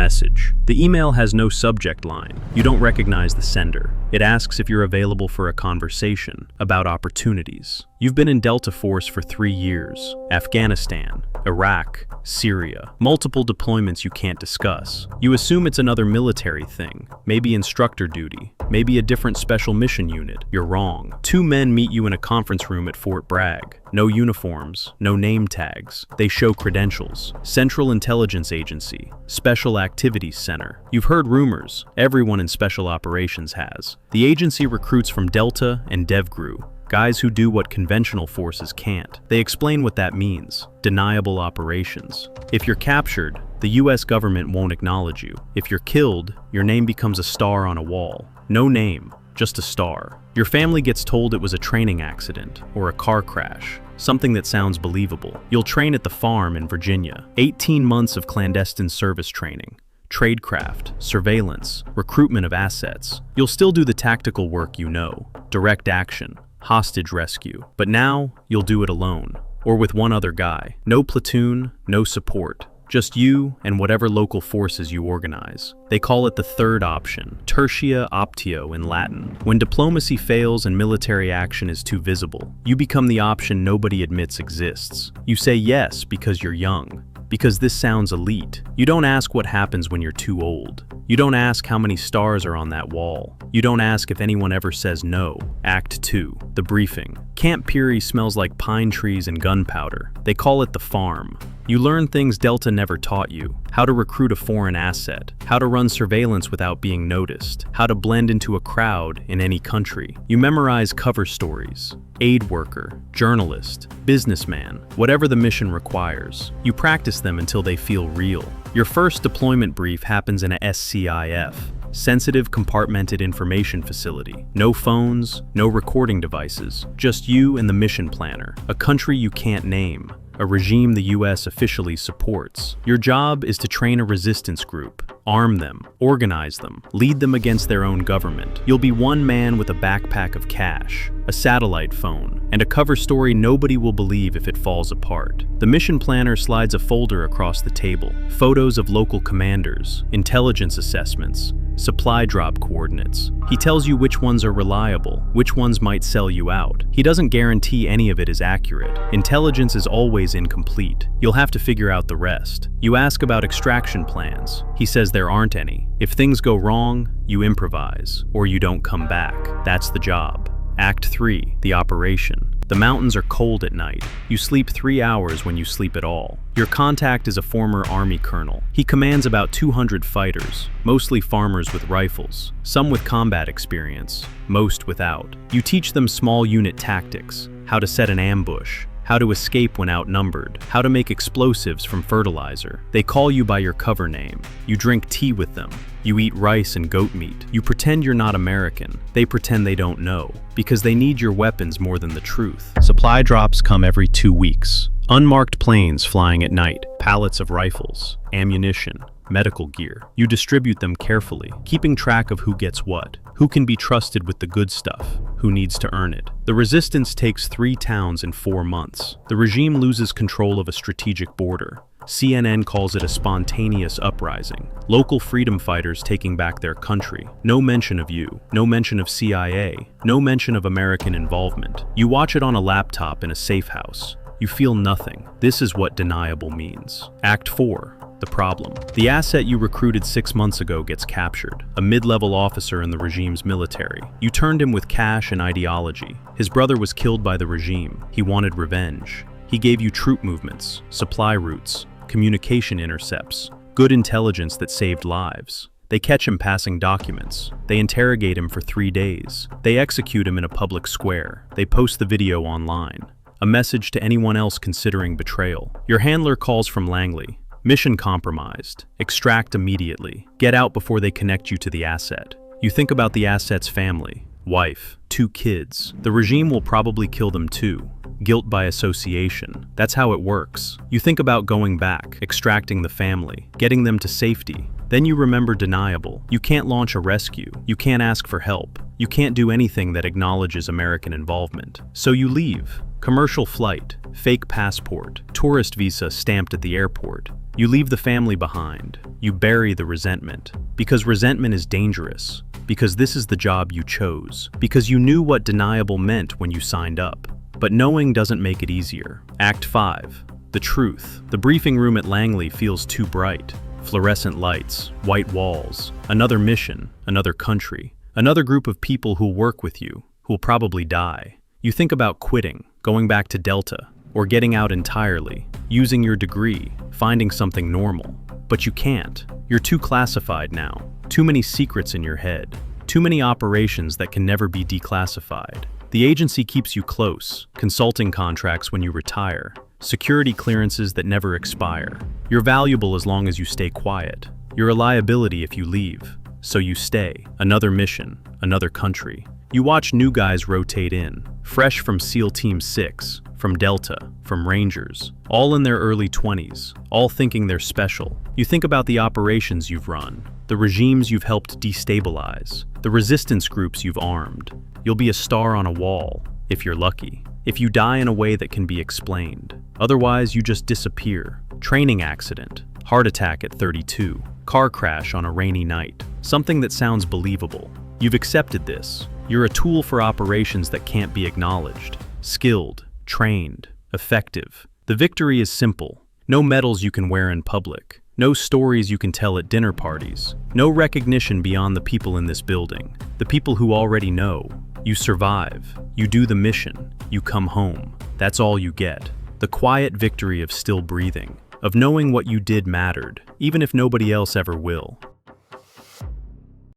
message. The email has no subject line. You don't recognize the sender. It asks if you're available for a conversation about opportunities. You've been in Delta Force for 3 years. Afghanistan, Iraq, Syria. Multiple deployments you can't discuss. You assume it's another military thing. Maybe instructor duty. Maybe a different special mission unit. You're wrong. 2 men meet you in a conference room at Fort Bragg. No uniforms, no name tags. They show credentials. Central Intelligence Agency, Special Activities Center. You've heard rumors. Everyone in Special Operations has. The agency recruits from Delta and DevGru. Guys who do what conventional forces can't. They explain what that means. Deniable operations. If you're captured, the US government won't acknowledge you. If you're killed, your name becomes a star on a wall. No name, just a star. Your family gets told it was a training accident or a car crash, something that sounds believable. You'll train at the farm in Virginia. 18 months of clandestine service training. Tradecraft, surveillance, recruitment of assets. You'll still do the tactical work you know. Direct action. Hostage rescue. But now, you'll do it alone, or with one other guy. No platoon, no support. Just you and whatever local forces you organize. They call it the third option, tertia optio in Latin. When diplomacy fails and military action is too visible, you become the option nobody admits exists. You say yes because you're young, because this sounds elite. You don't ask what happens when you're too old. You don't ask how many stars are on that wall. You don't ask if anyone ever says no. Act 2, the briefing. Camp Peary smells like pine trees and gunpowder. They call it the farm. You learn things Delta never taught you. How to recruit a foreign asset. How to run surveillance without being noticed. How to blend into a crowd in any country. You memorize cover stories. Aid worker, journalist, businessman, whatever the mission requires. You practice them until they feel real. Your first deployment brief happens in a SCIF. Sensitive Compartmented Information Facility. No phones, no recording devices, just you and the mission planner. A country you can't name. A regime the US officially supports. Your job is to train a resistance group, arm them, organize them, lead them against their own government. You'll be one man with a backpack of cash, a satellite phone, and a cover story nobody will believe if it falls apart. The mission planner slides a folder across the table. Photos of local commanders, intelligence assessments, supply drop coordinates. He tells you which ones are reliable, which ones might sell you out. He doesn't guarantee any of it is accurate. Intelligence is always incomplete. You'll have to figure out the rest. You ask about extraction plans. He says there aren't any. If things go wrong, you improvise, or you don't come back. That's the job. Act 3, the operation. The mountains are cold at night. You sleep 3 hours when you sleep at all. Your contact is a former Army colonel. He commands about 200 fighters, mostly farmers with rifles, some with combat experience, most without. You teach them small unit tactics, how to set an ambush, how to escape when outnumbered, how to make explosives from fertilizer. They call you by your cover name. You drink tea with them. You eat rice and goat meat. You pretend you're not American. They pretend they don't know, because they need your weapons more than the truth. Supply drops come every 2 weeks. Unmarked planes flying at night, pallets of rifles, ammunition, medical gear. You distribute them carefully, keeping track of who gets what, who can be trusted with the good stuff, who needs to earn it. The resistance takes 3 towns in 4 months. The regime loses control of a strategic border. CNN calls it a spontaneous uprising. Local freedom fighters taking back their country. No mention of you. No mention of CIA. No mention of American involvement. You watch it on a laptop in a safe house. You feel nothing. This is what deniable means. Act 4. The problem. The asset you recruited 6 months ago gets captured, a mid-level officer in the regime's military. You turned him with cash and ideology. His brother was killed by the regime. He wanted revenge. He gave you troop movements, supply routes, communication intercepts, good intelligence that saved lives. They catch him passing documents. They interrogate him for 3 days. They execute him in a public square. They post the video online. A message to anyone else considering betrayal. Your handler calls from Langley. Mission compromised. Extract immediately. Get out before they connect you to the asset. You think about the asset's family, wife, 2 kids. The regime will probably kill them too. Guilt by association. That's how it works. You think about going back, extracting the family, getting them to safety. Then you remember deniable. You can't launch a rescue. You can't ask for help. You can't do anything that acknowledges American involvement. So you leave. Commercial flight, fake passport, tourist visa stamped at the airport. You leave the family behind. You bury the resentment. Because resentment is dangerous. Because this is the job you chose. Because you knew what deniable meant when you signed up. But knowing doesn't make it easier. Act 5. The truth. The briefing room at Langley feels too bright. Fluorescent lights, white walls, another mission, another country, another group of people who'll work with you, who'll probably die. You think about quitting, going back to Delta, or getting out entirely, using your degree, finding something normal. But you can't. You're too classified now. Too many secrets in your head. Too many operations that can never be declassified. The agency keeps you close, consulting contracts when you retire, security clearances that never expire. You're valuable as long as you stay quiet. You're a liability if you leave. So you stay. Another mission, another country. You watch new guys rotate in, fresh from SEAL Team 6, from Delta, from Rangers, all in their early 20s, all thinking they're special. You think about the operations you've run, the regimes you've helped destabilize, the resistance groups you've armed. You'll be a star on a wall, if you're lucky. If you die in a way that can be explained. Otherwise, you just disappear. Training accident, heart attack at 32, car crash on a rainy night. Something that sounds believable. You've accepted this. You're a tool for operations that can't be acknowledged. Skilled, trained, effective. The victory is simple. No medals you can wear in public. No stories you can tell at dinner parties. No recognition beyond the people in this building. The people who already know. You survive. You do the mission. You come home. That's all you get. The quiet victory of still breathing. Of knowing what you did mattered, even if nobody else ever will.